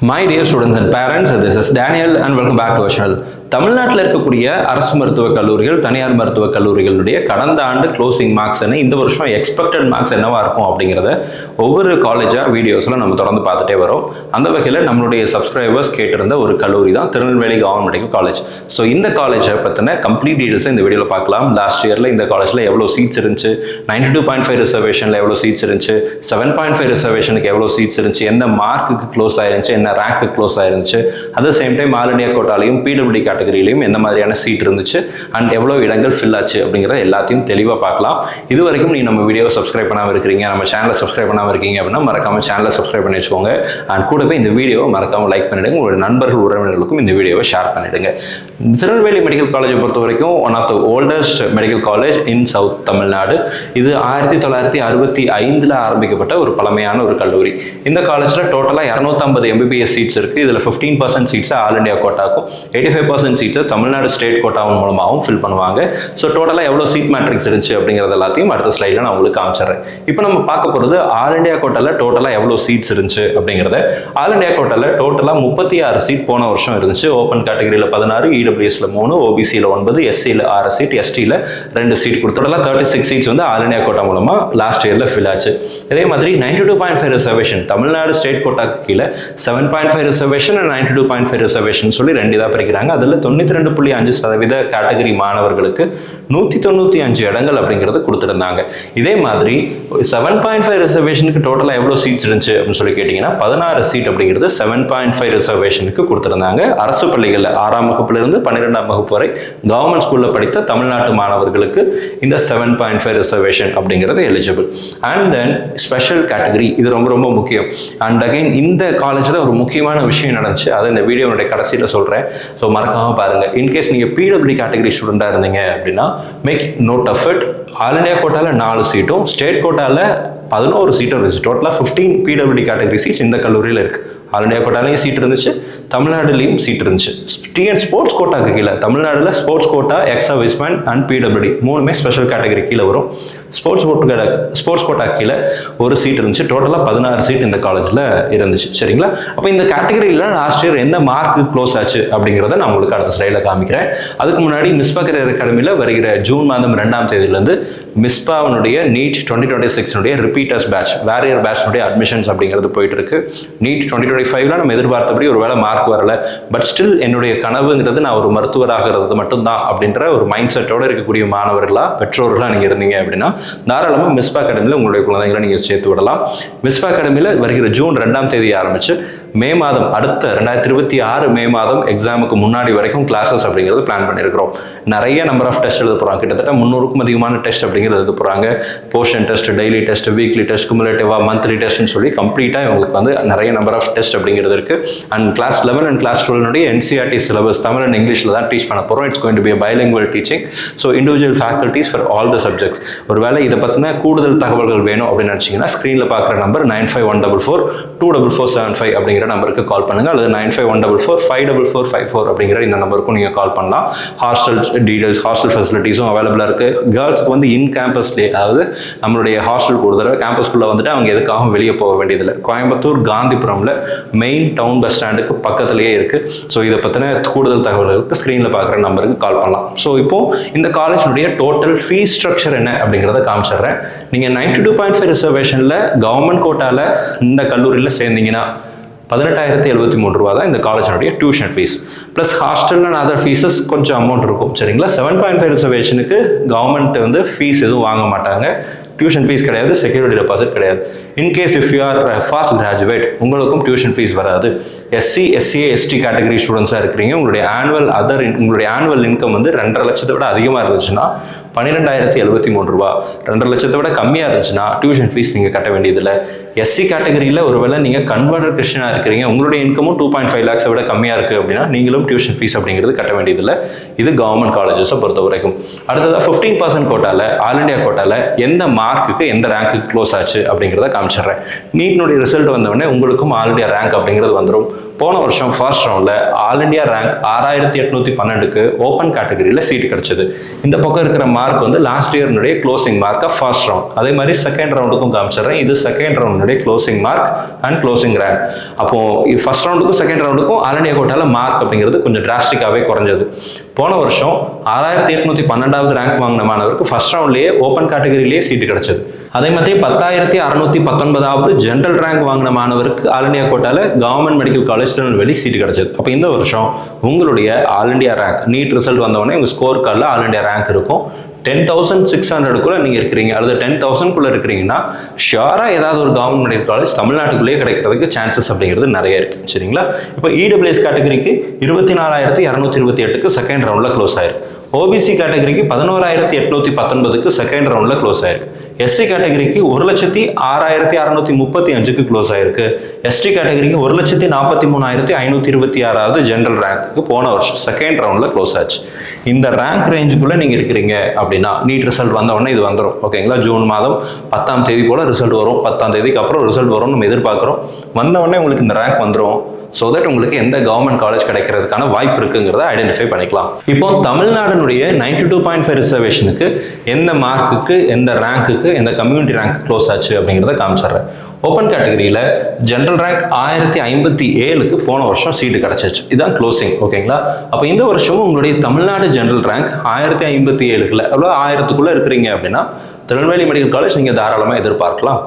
My dear students and parents, this is Daniel and welcome back to our channel. தமிழ்நாட்டில் இருக்கக்கூடிய அரசு மருத்துவக் கல்லூரிகள், தனியார் மருத்துவக் கல்லூரிகளுடைய கடந்த ஆண்டு க்ளோசிங் மார்க்ஸ் என்ன, இந்த வருஷம் எக்ஸ்பெக்டட் மார்க்ஸ் என்னவா இருக்கும் அப்படிங்கிறத ஒவ்வொரு காலேஜாக வீடியோஸில் நம்ம தொடர்ந்து பார்த்துட்டே வரோம். அந்த வகையில் நம்மளுடைய சப்ஸ்கிரைபர்ஸ் கேட்டிருந்த ஒரு கல்லூரி தான் Tirunelveli government medical college. So இந்த காலேஜை பற்றின கம்ப்ளீட் டீடைல்ஸை இந்த வீடியோவில் பார்க்கலாம். லாஸ்ட் இயரில் இந்த காலேஜில் எவ்வளோ சீட்ஸ் இருந்துச்சு, 92.5 ரிசர்வேஷனில் எவ்வளோ சீட்ஸ் இருந்துச்சு, 7.5 ரிசர்வேஷனுக்கு எவ்வளோ சீட்ஸ் இருந்துச்சு, எந்த மார்க்குக்கு க்ளோஸ் ஆயிருந்துச்சு, என்ன ரேங்க்கு க்ளோஸ் ஆயிருந்துச்சு, at the same time all India கோட்டாலையும் பிடபிள்யூடி கேட்டகரியிலையும் எந்த மாதிரியான சீட் இருந்துச்சு அண்ட் எவ்வளோ இடங்கள் ஃபில் ஆச்சு அப்படிங்கிறத எல்லாத்தையும் தெளிவாக பார்க்கலாம். இது வரைக்கும் நீங்கள் நம்ம வீடியோவை சப்ஸ்கிரைப் பண்ணாமல் இருக்கிறீங்க, நம்ம சேனலை சப்ஸ்கிரைப் பண்ணாமல் இருக்கீங்க அப்படின்னா மறக்காமல் சேனலை சப்ஸ்கிரைப் பண்ணி வச்சுக்கோங்க. அண்ட் கூட போய் இந்த வீடியோவை மறக்காமல் லைக் பண்ணிவிடுங்க. உங்களுடைய நண்பர்கள் உறவினர்களுக்கும் இந்த வீடியோவை ஷேர் பண்ணிவிடுங்க. திருநெல்வேலி மெடிக்கல் காலேஜை பொறுத்த வரைக்கும் one of the oldest medical college in south Tamil Nadu. இது 1965 ஆரம்பிக்கப்பட்ட ஒரு பழமையான ஒரு கல்லூரி. இந்த காலேஜில் டோட்டலாக 250 MBBS சீட்ஸ் இருக்குது. இதில் 15% சீட்ஸை ஆல் இண்டியா கோட்டாக்கும், 85% சீட்ஸை தமிழ்நாடு ஸ்டேட் கோட்டாவின் மூலமாகவும் ஃபில் பண்ணுவாங்க. ஸோ டோட்டலாக எவ்வளோ சீட் மேட்ரிக்ஸ் இருந்துச்சு அப்படிங்கிறது எல்லாத்தையும் அடுத்த ஸ்லைடில் நான் உங்களுக்கு காமிச்சிடுறேன். இப்போ நம்ம பார்க்க போகிறது ஆல் இண்டியா கோட்டாவில் டோட்டலாக எவ்வளோ சீட்ஸ் இருந்துச்சு அப்படிங்கிறத. ஆல் இண்டியா கோட்டாவில் டோட்டலாக 36 சீட் போன வருஷம் இருந்துச்சு. ஓப்பன் கேட்டகரியில் 16, இடபிள்யூஎஸ்ல 3, ஓபிசியில் 9, எஸ்சியில் 6 சீட், எஸ்டியில் 2 சீட் கொடுத்து டோட்டலாக 36 சீட்ஸ் வந்து ஆல் இண்டியா கோட்டா மூலமாக லாஸ்ட் இயரில் ஃபில் ஆச்சு. இதே மாதிரி 92.5 ரிசர்வேஷன் தமிழ்நாடு ஸ்டேட் கோட்டாக்கு கீழே 7.5 ரிசர்வேஷன் அண்ட் 92.5 ரிசர்வேஷன் சொல்லி 2 இதாக பிரிக்கிறாங்க. அதில் 92.5% கேட்டகரி மாணவர்களுக்கு 195 இடங்கள் அப்படிங்கிறது கொடுத்துருந்தாங்க. இதே மாதிரி 7.5 ரிசர்வேஷனுக்கு டோட்டலாக எவ்வளோ சீட்ஸ் இருந்துச்சு அப்படின்னு சொல்லி கேட்டிங்கன்னா 16 சீட் அப்படிங்கிறது 7.5 ரிசர்வேஷனுக்கு கொடுத்துருந்தாங்க. அரசு பள்ளிகளில் 6ஆம் வகுப்பிலிருந்து 12ஆம் வகுப்பு வரை கவர்மெண்ட் ஸ்கூலில் படித்த தமிழ்நாட்டு மாணவர்களுக்கு இந்த 7.5 ரிசர்வேஷன் அப்படிங்கிறது eligible. And then special category, இது ரொம்ப ரொம்ப முக்கியம். அண்ட் அகைன் இந்த காலேஜில் ஒரு முக்கியமான விஷயம் நடந்துச்சு, அதை இந்த வீடியோனுடைய கடைசியில் சொல்கிறேன். ஸோ மறக்காமல் பாருங்கள். இன்கேஸ் நீங்கள் பிடபிள்யூ கேட்டகரி ஸ்டூடெண்ட்டாக இருந்தீங்க அப்படின்னா make note of it. All India கோட்டாவில் 4 சீட்டும் ஸ்டேட் கோட்டாவில் 11 சீட்டும் இருந்துச்சு. டோட்டலாக 15 பிடபிள்யூ கேட்டகரி சீட்ஸ் இந்த கல்லூரியில் இருக்குது. ஆல் இண்டியா கோட்டாலையும் சீட் இருந்துச்சு, தமிழ்நாடுலையும் சீட் இருந்துச்சு. டிஎன் ஸ்போர்ட்ஸ் கோட்டாக்கு கீழே தமிழ்நாடுல sports quota, ex serviceman and PWD 3மே ஸ்பெஷல் கேட்டகரி கீழே வரும். ஸ்போர்ட்ஸ் கோட்டா கீழே ஒரு சீட் இருந்துச்சு. டோட்டலாக 16 சீட் இந்த காலேஜில் இருந்துச்சு. சரிங்களா? அப்போ இந்த கேட்டகரியில் லாஸ்ட் இயர் எந்த மார்க்கு க்ளோஸ் ஆச்சு அப்படிங்கிறத நான் உங்களுக்கு அடுத்த ஸ்லைடில் காமிக்கிறேன். அதுக்கு முன்னாடி மிஸ்பா கரியர் அகாடமியில் வருகிற ஜூன் மாதம் 2ஆம் தேதியிலேருந்து மிஸ்பாவினுடைய நீட் 2026 ரிப்பீட்டர்ஸ் பேட்ச், வேரியர் பேட்ச்னுடைய அட்மிஷன்ஸ் அப்படிங்கிறது போயிட்டு இருக்கு. நீட் 2025 நம்ம எதிர்பார்த்தபடி ஒரு வேளை மார்க் வரல, பட் ஸ்டில் என்னுடைய கனவுங்கிறது நான் ஒரு மருத்துவராகிறது மட்டும்தான் அப்படின்ற ஒரு மைண்ட் செட்டோட இருக்கக்கூடிய மாணவர்களா, பெற்றோர்களா நீங்க இருந்தீங்க அப்படின்னா தாராளமாக மிஸ்பா அகாடமியில் உங்களுடைய குழந்தைகளை நீங்க சேர்த்து விடலாம். மிஸ்பா அகாடமியில் வருகிற ஜூன் 2ஆம் தேதி ஆரம்பிச்சு மே மாதம், அடுத்த 2026 மே மாதம் எக்ஸாமுக்கு முன்னாடி வரைக்கும் கிளாஸஸ் அப்படிங்கிறது பிளான் பண்ணியிருக்கிறோம். நிறைய நம்பர் ஆஃப் டெஸ்ட் எழுத போகிறாங்க. கிட்டத்தட்ட 300க்கும் அதிகமான டெஸ்ட் அப்படிங்கிறது எழுத போகிறாங்க. Portion test, daily test, weekly test, குமுலேட்டிவா, மந்த்லி டெஸ்ட்னு சொல்லி கம்ப்ளீட்டாக இவங்களுக்கு வந்து நிறைய நம்பர் ஆஃப் டெஸ்ட் அப்படிங்கிறது இருக்குது. And class 11 and class 12 NCERT syllabus Tamil and இங்கிலீஷில் தான் டீச் பண்ண போகிறோம். It's going to be bilingual teaching. So individual faculties for all the subjects. ஒருவேளை இதை பற்றின கூடுதல் தகவல்கள் வேணும் அப்படின்னு நினச்சிங்கன்னா ஸ்க்ரீனில் பார்க்குற நம்பர் 9514424475 அப்படிங்கிற நம்பருக்கு கால் பண்ணுங்க, அல்லது 9514454454 அப்படிங்கிற இந்த நம்பருக்கும் நீங்க கால் பண்ணலாம். ஹாஸ்டல் டீடைல்ஸ், ஹாஸ்டல் ஃபெசிலிட்டிஸும் அவைலபிளா இருக்கு. கேர்ள்ஸ்க்கு வந்து இன் கேம்பஸ்லேயே, அதாவது நம்மளுடைய ஹாஸ்டலுக்கு ஒரு தடவை கேம்பஸ்குள்ள வந்துட்டு அவங்க எதுக்காகவும் வெளியே போக வேண்டியதில்லை. கோயம்புத்தூர் காந்திபுரம்ல மெயின் டவுன் பஸ் ஸ்டாண்டுக்கு பக்கத்திலேயே இருக்கு. ஸோ இதை பத்தின கூடுதல் தகவல்களுக்கு ஸ்கிரீன்ல பார்க்குற நம்பருக்கு கால் பண்ணலாம். ஸோ இப்போ இந்த காலேஜினுடைய டோட்டல் ஃபீஸ் ஸ்ட்ரக்சர் என்ன அப்படிங்கிறத காமிச்சிடுறேன். நீங்க 92.5 ரிசர்வேஷன்ல கவர்மெண்ட் கோட்டால இந்த கல்லூரியில் சேர்ந்தீங்கன்னா 18,073 ரூபா தான் இந்த காலேஜினுடைய tuition fees. Plus hostel and other fees கொஞ்சம் அமௌண்ட் இருக்கும். சரிங்களா? 7.5 ரிசர்வேஷனுக்கு கவர்மெண்ட் வந்து ஃபீஸ் எதுவும் வாங்க மாட்டாங்க. டியூஷன் ஃபீஸ் கிடையாது, செக்யூரிட்டி டெபாசிட் கிடையாது. In case if you are fast graduate உங்களுக்கும் டியூஷன் ஃபீஸ் வராது. SC, SCA, ST கேட்டகரி ஸ்டூடெண்ட்ஸாக இருக்கிறீங்க, உங்களுடைய ஆனுவல் இன்கம் வந்து 2.5 லட்சத்தை விட அதிகமாக இருந்துச்சுன்னா 12,073 ரூபா. 2.5 லட்சத்தை விட கம்மியாக இருந்துச்சுன்னா டியூஷன் ஃபீஸ் நீங்கள் கட்ட வேண்டியதில்லை. SC கேட்டகரியில் ஒருவேளை நீங்கள் கன்வெர்டட் கிறிஸ்டியனாக இருக்கிறீங்க, உங்களுடைய இன்கமும் 2.5 lakhs விட கம்மியாக இருக்குது அப்படின்னா நீங்களும் டியூஷன் ஃபீஸ் அப்படிங்கிறது கட்ட வேண்டியதில்லை. இது கவர்மெண்ட் காலேஜஸை பொறுத்த வரைக்கும். அடுத்ததாக 15% கோட்டாவில், ஆல் இண்டியா கோட்டாவில் எந்த மார்க்குக்கு எந்த ரேங்க்குக்கு க்ளோஸ் ஆச்சு அப்படிங்கிறத காமிச்சிடுறேன். நீட்னுடைய ரிசல்ட் வந்தவொடனே உங்களுக்கும் ஆல் இண்டியா ரேங்க் அப்படிங்கிறது வந்துடும். போன வருஷம் ஃபர்ஸ்ட் ரவுண்டில் ஆல் இண்டியா ரேங்க் 6812க்கு ஓப்பன் கேட்டகரியில் சீட் கிடைச்சது. இந்த பக்கம் இருக்கிற மார்க் வந்து லாஸ்ட் இயர்னுடைய க்ளோசிங் மார்க்காக ஃபர்ஸ்ட் ரவுண்ட். அதே மாதிரி செகண்ட் ரவுண்டுக்கும் காமிச்சிடுறேன். இது செகண்ட் ரவுண்டுடைய closing mark and closing rank. அப்போ ஃபர்ஸ்ட் ரவுண்டுக்கும் செகண்ட் ரவுண்டுக்கும் ஆல் இண்டியா கோட்டால மார்க் அப்படிங்கிறது கொஞ்சம் டிராஸ்டிக்காகவே குறைஞ்சது. போன வருஷம் 6812வது ரேங்க் வாங்கின மாணவருக்கு ஃபர்ஸ்ட் ரவுண்ட்லேயே ஓப்பன் கேட்டகரியிலேயே சீட்டு கிடைச்சது. அதே மாதிரி 10,619வது ஜென்ரல் ரேங்க் வாங்கின மாணவருக்கு ஆல் இண்டியா கோட்டால government medical college Tirunelveli seat கிடைச்சது. அப்போ இந்த வருஷம் உங்களுடைய all India rank NEET result வந்தவொடனே உங்கள் ஸ்கோர் கார்டில் ஆல் இண்டியா ரேங்க் இருக்கும். 10,600க்குள்ள நீங்க இருக்கிறீங்க அல்லது 10,000க்குள்ள இருக்கிறீங்கன்னா ஷியோரா ஏதாவது ஒரு கவர்மெண்ட் மெடிக்கல் காலேஜ் தமிழ்நாட்டுக்குள்ளேயே கிடைக்கிறதுக்கு சான்சஸ் அப்படிங்கிறது நிறைய இருக்கு. சரிங்களா? இப்போ இடபிள்யூஎஸ் கேட்டகரிக்கு 24,228க்கு செகண்ட் ரவுண்ட்ல க்ளோஸ் ஆயிருக்கு. ஓபிசி கேட்டகரிக்கு 11,819க்கு செகண்ட் ரவுண்ட்ல க்ளோஸ் ஆயிருக்கு. எஸ்சி கேட்டகரிக்கு 1,06,635க்கு க்ளோஸ் ஆயிருக்கு. எஸ்டி கேட்டகரிக்கு 1,43,526வது ஜெனரல் ரேங்க்கு போன வருஷம் செகண்ட் ரவுண்ட்ல க்ளோஸ் ஆச்சு. இந்த ரேங்க் ரேஞ்சுக்குள்ள நீங்க இருக்கிறீங்க அப்படின்னா நீட் ரிசல்ட் வந்த உடனே இது வந்துடும். ஓகேங்களா? ஜூன் மாதம் 10ஆம் தேதி போல ரிசல்ட் வரும். 10ஆம் தேதிக்கு அப்புறம் ரிசல்ட் வரும் நம்ம எதிர்பார்க்கிறோம். வந்த உடனே உங்களுக்கு இந்த ரேங்க் வந்துடும். ஸோ தட் உங்களுக்கு எந்த கவர்மெண்ட் காலேஜ் கிடைக்கிறதுக்கான வாய்ப்பு இருக்குங்கிறத ஐடென்டிஃபை பண்ணிக்கலாம். இப்போ தமிழ்நாடுனுடைய 92.5 ரிசர்வேஷனுக்கு எந்த மார்க்குக்கு எந்த ரேங்க்குக்கு எந்த கம்யூனிட்டி ரேங்க் க்ளோஸ் ஆச்சு அப்படிங்கிறத காமிச்சிடுறேன். ஓப்பன் கேட்டகரியில் ஜென்ரல் ரேங்க் 1057க்கு போன வருஷம் சீட்டு கிடைச்சிச்சு. இதுதான் க்ளோசிங். ஓகேங்களா? அப்போ இந்த வருஷமும் உங்களுடைய தமிழ்நாடு ஜென்ரல் ரேங்க் 1057க்குள்ள எவ்வளோ 1000க்குள்ள இருக்கிறீங்க அப்படின்னா திருநெல்வேலி மெடிக்கல் காலேஜ் நீங்கள் தாராளமாக எதிர்பார்க்கலாம்.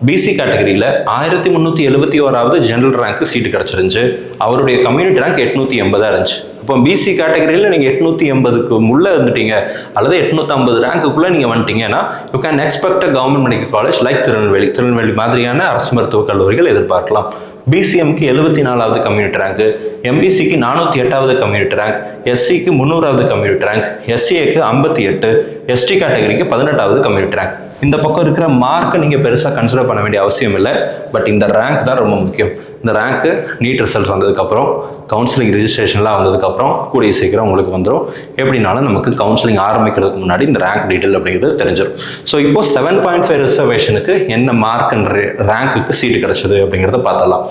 பிசி கேட்டகரியில் 1371வது ஜெனரல் ரேங்க் சீட்டு கிடைச்சிருந்துச்சு. அவருடைய கம்யூனிட்டி ரேங்க் 880 இருந்துச்சு. இப்போ பிசி கேட்டகரியில் நீங்கள் 880க்கு உள்ள இருந்துட்டீங்க அல்லது 850 ரேங்க்குள்ள நீங்கள் வந்துட்டீங்கன்னா you can expect a government medical college like Tirunelveli மாதிரியான அரசு மருத்துவக் கல்லூரிகள் எதிர்பார்க்கலாம். பிசிஎம்க்கு 74வது கம்யூனிட்டி ரேங்க், எம்பிசிக்கு 408வது கம்யூனிட்டி ரேங்க், எஸ்சிக்கு 300வது கம்யூனிட்டி ரேங்க், எஸ்சிஏக்கு 58, எஸ்டி கேட்டகரிக்கு 18வது கம்யூனிட்டி ரேங்க். இந்த பக்கம் இருக்கிற மார்க்கை நீங்கள் பெருசாக கன்சிடர் பண்ண வேண்டிய அவசியம் இல்லை. பட் இந்த ரேங்க் தான் ரொம்ப முக்கியம். இந்த ரேங்க்கு நீட் ரிசல்ட் வந்ததுக்கப்புறம் கவுன்சிலிங் ரிஜிஸ்ட்ரேஷன்லாம் வந்ததுக்கப்புறம் கூடிய சீக்கிரம் உங்களுக்கு வந்துடும். எப்படினாலும் நமக்கு கவுன்சிலிங் ஆரம்பிக்கிறதுக்கு முன்னாடி இந்த ரேங்க் டீட்டெயில் அப்படிங்கிறது தெரிஞ்சிடும். ஸோ இப்போ 7.5 ரிசர்வேஷனுக்கு என்ன மார்க்ன்ற ரேங்க்குக்கு சீட்டு கிடைச்சது அப்படிங்கிறத பார்த்தலாம்.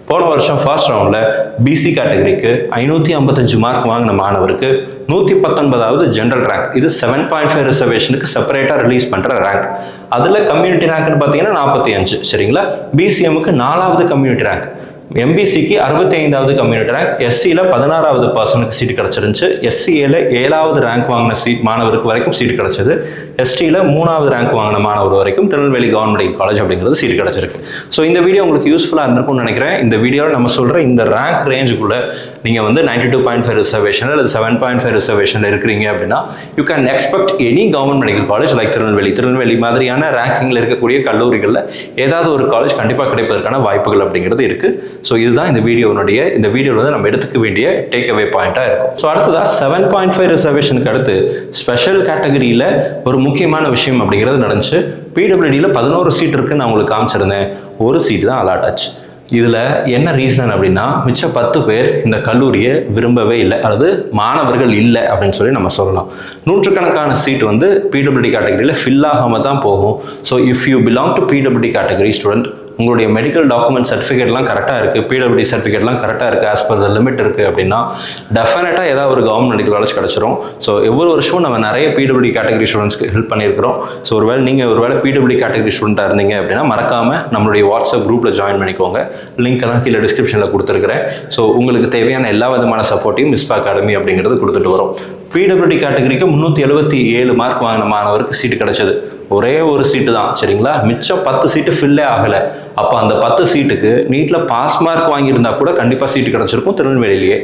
போன வருஷம் ஃபர்ஸ்ட் ரவுண்டில் பிசி கேட்டகரிக்கு 555 மார்க் வாங்கின மாணவருக்கு 119வது ஜென்ரல் ரேங்க். இது 7.5 ரிசர்வேஷனுக்கு செப்பரேட்டாக ரிலீஸ் பண்ணுற ரேங்க். அதில் கம்யூனிட்டி ரேங்க்னு பார்த்தீங்கன்னா 45. சரிங்களா? பிசிஎம்முக்கு 4வது கம்யூனிட்டி ரேங்க், எம்பிசிக்கு 65வது கம்யூனிட்டி ரேங்க், எஸ்சியில் 16வது பர்சனுக்கு சீட்டு கிடச்சிருந்துச்சு. எஸ்சிஏல 7வது ரேங்க் வாங்கின மாணவருக்கு வரைக்கும் சீட்டு கிடச்சிது. எஸ்டியில் 3வது ரேங்க் வாங்கின மாணவர் வரைக்கும் திருநெல்வேலி கவர்மெண்ட் காலேஜ் அப்படிங்கிறது சீட்டு கிடச்சிருக்கு. ஸோ இந்த வீடியோ உங்களுக்கு யூஸ்ஃபுல்லாக இருந்திருக்கும்னு நினைக்கிறேன். இந்த வீடியோவில் நம்ம சொல்கிற இந்த ரேங்க் ரேஞ்சுக்குள்ளே நீங்கள் வந்து 92.5 ரிசர்வேஷன் அல்லது 7.5 ரிசர்வேஷனில் இருக்கிறீங்க அப்படின்னா you can expect any government medical college like Tirunelveli மாதிரியான ரேங்கிங்கில் இருக்கக்கூடிய கல்லூரிகளில் ஏதாவது ஒரு காலேஜ் கண்டிப்பாக கிடைப்பதற்கான வாய்ப்புகள் அப்படிங்கிறது இருக்குது. ஸோ இதுதான் இந்த வீடியோவில் வந்து நம்ம எடுத்துக்க வேண்டிய டேக் அவே பாயிண்டாக இருக்கும். ஸோ அடுத்ததாக 7.5 ரிசர்வேஷனுக்கு அடுத்து ஸ்பெஷல் கேட்டகரியில் ஒரு முக்கியமான விஷயம் அப்படிங்கிறது நடந்துச்சு. பிடபிள்யூடியில் 11 சீட் இருக்குன்னு நான் உங்களுக்கு காமிச்சிருந்தேன். ஒரு சீட்டு தான் அலாட் ஆச்சு. இதில் என்ன ரீசன் அப்படின்னா மிச்ச 10 பேர் இந்த கல்லூரியை விரும்பவே இல்லை அல்லது மாணவர்கள் இல்லை அப்படின்னு சொல்லி நம்ம சொல்லலாம். நூற்றுக்கணக்கான சீட் வந்து பிடபிள்யூடி கேட்டகரியில் ஃபில் ஆகாமல் தான் போகும். So if you belong to PWD category student, உங்களுடைய மெடிக்கல் டாக்குமெண்ட் சர்டிஃபிகேட்லாம் கரெக்டாக இருக்குது, பிடபிள்யூடி சர்டிஃபிகேட்லாம் கரெக்டாக இருக்குது, ஆஸ் பர் த லிமிட் இருக்குது அப்படின்னா டெஃபினட்டாக ஏதாவது ஒரு கவர்மெண்ட் மெடிக்கல் காலேஜ் கிடச்சிரும். ஸோ ஒவ்வொரு வருஷமும் நம்ம நிறைய பிடபிள்யூடி கேட்டகரி ஸ்டூடெண்ட்ஸ்க்கு ஹெல்ப் பண்ணியிருக்கிறோம். ஸோ நீங்கள் ஒருவேளை பிடபிள்யூடி கேட்டகரி ஸ்டூடெண்ட்டாக இருந்தீங்க அப்படின்னா மறக்காமல் நம்மளுடைய வாட்ஸ்அப் குரூப்பில் ஜாயின் பண்ணிக்கோங்க. லிங்க் எல்லாம் கீழே டிஸ்கிரிப்ஷனில் கொடுத்துருக்கிறேன். ஸோ உங்களுக்கு தேவையான எல்லா விதமான சப்போர்ட்டையும் மிஸ்பா அகாடமி அப்படிங்கிறது கொடுத்துட்டு வரும். பிடபிள்யூடி கேட்டகரிக்கு 377 மார்க் வாங்கின மாணவருக்கு சீட்டு கிடைச்சது. ஒரே ஒரு சீட்டு தான். சரிங்களா? மிச்சம் 10 சீட்டு ஃபில்லே ஆகலை. அப்போ அந்த 10 சீட்டுக்கு நீட்டில் பாஸ் மார்க் வாங்கியிருந்தா கூட கண்டிப்பாக சீட்டு கிடச்சிருக்கும் திருநெல்வேலியிலேயே.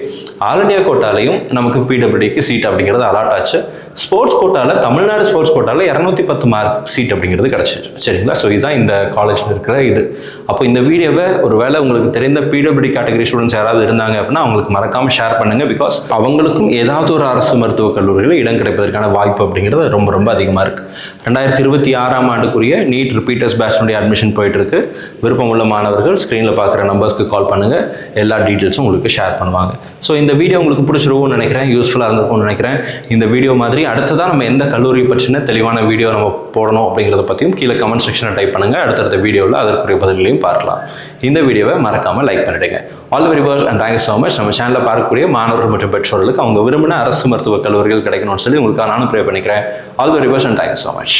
ஆல் இண்டியா கோட்டாலையும் நமக்கு பிடபிள்யூடிக்கு சீட் அப்படிங்கிறது அலாட் ஆச்சு. ஸ்போர்ட்ஸ் கோட்டாவில் தமிழ்நாடு ஸ்போர்ட்ஸ் கோட்டாவில் 210 மார்க் சீட் அப்படிங்கிறது கிடச்சிச்சு. சரிங்களா? ஸோ இதுதான் இந்த காலேஜில் இருக்கிற இது. அப்போ இந்த வீடியோவை ஒரு வேளை உங்களுக்கு தெரிந்த பிடபிள்யூடி கேட்டகரி ஸ்டூடெண்ட்ஸ் யாராவது இருந்தாங்க அப்படின்னா அவங்களுக்கு மறக்காமல் ஷேர் பண்ணுங்கள். பிகாஸ் அவங்களுக்கும் ஏதாவது ஒரு அரசு மருத்துவக் கல்லூரியில் இடம் கிடைப்பதற்கான வாய்ப்பு அப்படிங்கிறது ரொம்ப அதிகமாக இருக்குது. 2026ஆம் ஆண்டுக்குரிய நீட் ரிப்பீட்டர்ஸ் பேட்ச்னுடைய அட்மிஷன் போயிட்டு இருக்கு. விருப்பம் உள்ள மாணவர்கள் ஸ்க்ரீனில் பார்க்குற நம்பர்ஸ்க்கு கால் பண்ணுங்கள், எல்லா டீட்டெயில்ஸும் உங்களுக்கு ஷேர் பண்ணுவாங்க. ஸோ இந்த வீடியோ உங்களுக்கு பிடிச்சிருக்கும்னு நினைக்கிறேன், யூஸ்ஃபுல்லாக இருந்திருக்கும்னு நினைக்கிறேன். இந்த வீடியோ மாதிரி அடுத்ததான் நம்ம எந்த கல்லூரி பற்றின தெளிவான வீடியோ நம்ம போடணும் அப்படிங்கிறத பற்றியும் கீழே கமெண்ட் செக்ஷனை டைப் பண்ணுங்கள். அடுத்தடுத்த வீடியோவில் அதற்குரிய பதில்களையும் பார்க்கலாம். இந்த வீடியோவை மறக்காமல் லைக் பண்ணிடுங்க. All the very best and thank you so much. நம்ம சேனலில் பார்க்கக்கூடிய மாணவர்கள் மற்றும் பெற்றோர்களுக்கு அவங்க விரும்பின அரசு மருத்துவக் கல்லூரிகள் கிடைக்கணும்னு சொல்லி உங்களுக்காக நானும் ப்ரே பண்ணிக்கிறேன். All the very best and thank you so much.